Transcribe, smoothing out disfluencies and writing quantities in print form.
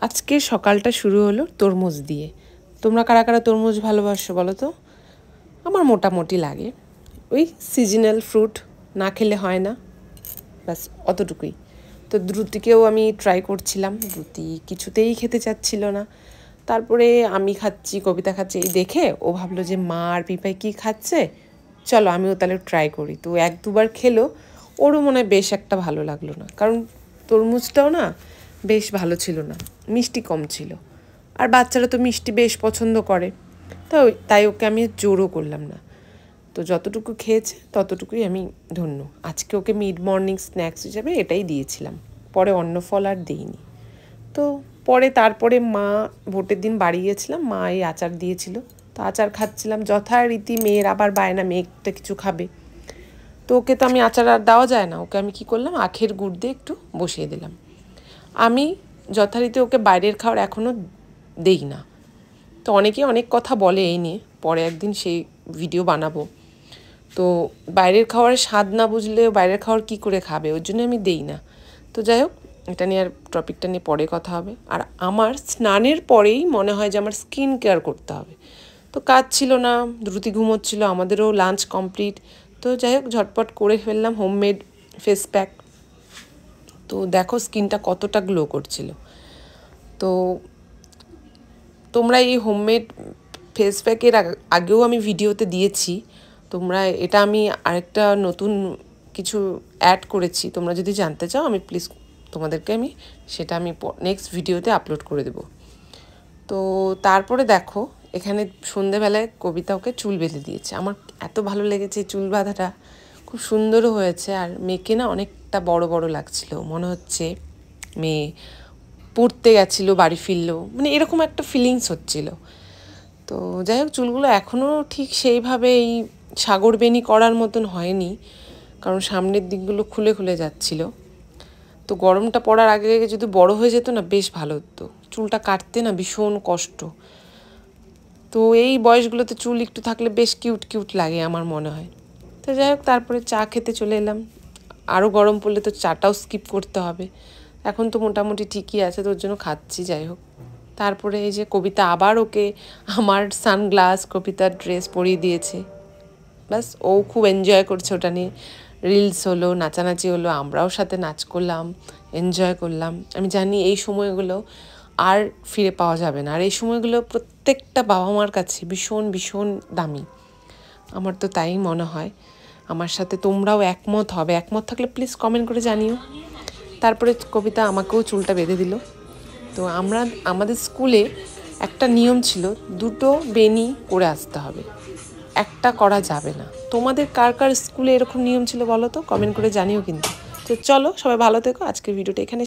আজকে সকালটা শুরু হলো তরমুজ দিয়ে। তোমরা কারা কারা তরমুজ ভালোবাসো বলো তো? আমার মোটামুটি লাগে। ওই সিজনাল ফ্রুট, না খেলে হয় না, ব্যাস অতটুকুই। তো দ্রুতিকেও আমি ট্রাই করছিলাম, দ্রুতি কিছুতেই খেতে চাচ্ছিল না। তারপরে আমি খাচ্ছি, কবিতা খাচ্ছে, এই দেখে ও ভাবলো যে মা আর পিপাই কী খাচ্ছে, চলো আমিও তাহলে ট্রাই করি। তো এক দুবার খেলো, ওরও মনে হয় বেশ একটা ভালো লাগলো না, কারণ তরমুজটাও না বেশ ভালো ছিল না, মিষ্টি কম ছিল। আর বাচ্চারা তো মিষ্টি বেশ পছন্দ করে, তো তাই ওকে আমি জোরও করলাম না। তো যতটুকু খেয়েছে ততটুকুই আমি ধন্য। আজকে ওকে মিড মর্নিং স্ন্যাক্স হিসাবে এটাই দিয়েছিলাম, পরে অন্য ফল আর দিইনি। তো তারপরে মা, ভোটের দিন বাড়ি গিয়েছিলাম, মা এই আচার দিয়েছিল, তো আচার খাচ্ছিলাম। যথারীতি মেয়ের আবার বায়না, মেয়েটা কিছু খাবে, তো ওকে তো আমি আচার আর দেওয়া যায় না, ওকে আমি কী করলাম, আখের গুড় দিয়ে একটু বসিয়ে দিলাম। আমি যথারীতি ওকে বাইরের খাওয়ার এখনও দেই না। তো অনেকেই অনেক কথা বলে এই নিয়ে, পরে একদিন সেই ভিডিও বানাবো। তো বাইরের খাওয়ার স্বাদ না বুঝলে বাইরের খাওয়ার কী করে খাবে, ওর জন্য আমি দেই না। তো যাই হোক, এটা নিয়ে আর টপিকটা নিয়ে পরে কথা হবে। আর আমার স্নানের পরেই মনে হয় যে আমার স্কিন কেয়ার করতে হবে। তো কাজ ছিল না, দ্রুতি ঘুমোচ্ছিল, আমাদেরও লাঞ্চ কমপ্লিট। তো যাই হোক, ঝটপট করে ফেললাম হোমমেড ফেস প্যাক। তো দেখো স্কিনটা কতটা গ্লো করছিল। তো তোমরা এই হোমমেড ফেস প্যাকের আগেও আমি ভিডিওতে দিয়েছি, তোমরা এটা আমি আরেকটা নতুন কিছু অ্যাড করেছি, তোমরা যদি জানতে চাও আমি প্লিজ তোমাদেরকে সেটা আমি নেক্সট ভিডিওতে আপলোড করে দেব। তো তারপরে দেখো, এখানে সন্ধেবেলায় কবিতা ওকে চুল বেঁধে দিয়েছে। আমার এত ভালো লেগেছে চুল বাঁধাটা, খুব সুন্দরও হয়েছে। আর মেয়েকে না অনেকটা বড় বড় লাগছিল, মনে হচ্ছে মেয়ে পড়তে গেছিলো বাড়ি ফিরলো, মানে এরকম একটা ফিলিংস হচ্ছিল। তো যাই হোক, চুলগুলো এখনও ঠিক সেইভাবে এই সাগর বেনি করার মতন হয়নি, কারণ সামনের দিকগুলো খুলে খুলে যাচ্ছিল। তো গরমটা পড়ার আগে আগে যদি বড় হয়ে যেত না বেশ ভালো হতো, চুলটা কাটতে না ভীষণ কষ্ট। তো এই বয়সগুলোতে চুল একটু থাকলে বেশ কিউট কিউট লাগে আমার মনে হয়। তো যাই হোক, তারপরে চা খেতে চলে এলাম। আরও গরম পড়লে তো চাটাও স্কিপ করতে হবে, এখন তো মোটামুটি ঠিকই আছে, তোর জন্য খাচ্ছি। যাই হোক, তারপরে এই যে কবিতা আবার ওকে আমার সানগ্লাস, কবিতার ড্রেস পরিয়ে দিয়েছে। ব্যাস ও খুব এনজয় করছে ওটা নিয়ে, রিলস হলো, নাচানাচি হলো, আমরাও সাথে নাচ করলাম, এনজয় করলাম। আমি জানি এই সময়গুলো আর ফিরে পাওয়া যাবে না, আর এই সময়গুলো প্রত্যেকটা বাবা মার কাছে ভীষণ ভীষণ দামি, আমার তো তাই মনে হয়। আমার সাথে তোমরাও একমত হবে, একমত থাকলে প্লিজ কমেন্ট করে জানিও। তারপরে কবিতা আমাকেও চুলটা বেঁধে দিল। তো আমাদের স্কুলে একটা নিয়ম ছিল, 2টো বেনি করে আসতে হবে, একটা করা যাবে না। তোমাদের কার কার স্কুলে এরকম নিয়ম ছিল বলো তো, কমেন্ট করে জানিও কিন্তু। তো চলো, সবাই ভালো থেকো, আজকের ভিডিওটা এখানে